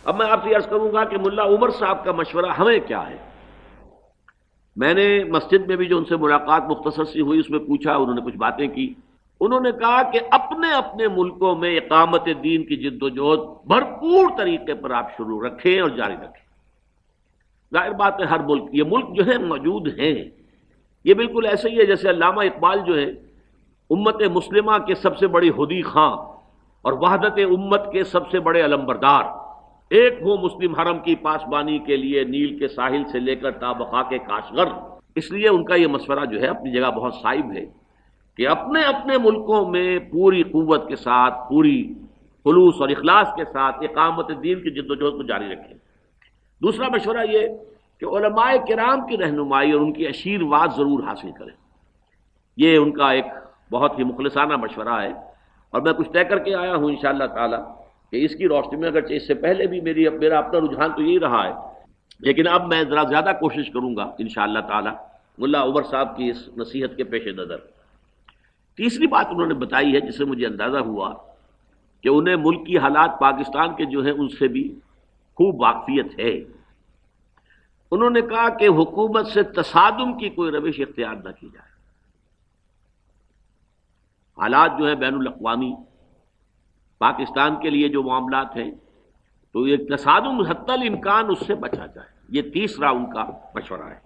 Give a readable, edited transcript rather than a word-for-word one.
اب میں آپ سے عرض کروں گا کہ ملا عمر صاحب کا مشورہ ہمیں کیا ہے. میں نے مسجد میں بھی جو ان سے ملاقات مختصر سی ہوئی اس میں پوچھا، انہوں نے کچھ باتیں کی. انہوں نے کہا کہ اپنے اپنے ملکوں میں اقامت دین کی جد و جہد بھرپور طریقے پر آپ شروع رکھیں اور جاری رکھیں. ظاہر بات ہے ہر ملک، یہ ملک جو ہے موجود ہیں، یہ بالکل ایسے ہی ہے جیسے علامہ اقبال جو ہے امت مسلمہ کے سب سے بڑی ہدی خاں اور وحدت امت کے سب سے بڑے علمبردار، ایک ہو مسلم حرم کی پاسبانی کے لیے نیل کے ساحل سے لے کر تا بخاک کاشغر. اس لیے ان کا یہ مشورہ جو ہے اپنی جگہ بہت صائب ہے کہ اپنے اپنے ملکوں میں پوری قوت کے ساتھ، پوری خلوص اور اخلاص کے ساتھ اقامت دین کی جد و جہد کو جاری رکھیں. دوسرا مشورہ یہ کہ علماء کرام کی رہنمائی اور ان کی آشیرواد ضرور حاصل کریں. یہ ان کا ایک بہت ہی مخلصانہ مشورہ ہے، اور میں کچھ طے کر کے آیا ہوں انشاءاللہ تعالی کہ اس کی روشنی میں، اگرچہ اس سے پہلے بھی میرا اپنا رجحان تو یہی رہا ہے، لیکن اب میں ذرا زیادہ کوشش کروں گا انشاءاللہ تعالی ملا عمر صاحب کی اس نصیحت کے پیش نظر. تیسری بات انہوں نے بتائی ہے جس سے مجھے اندازہ ہوا کہ انہیں ملک کی حالات پاکستان کے جو ہیں ان سے بھی خوب واقفیت ہے. انہوں نے کہا کہ حکومت سے تصادم کی کوئی روش اختیار نہ کی جائے. حالات جو ہیں بین الاقوامی پاکستان کے لیے جو معاملات ہیں تو یہ تصادم حتی الامکان اس سے بچا جائے. یہ تیسرا ان کا مشورہ ہے.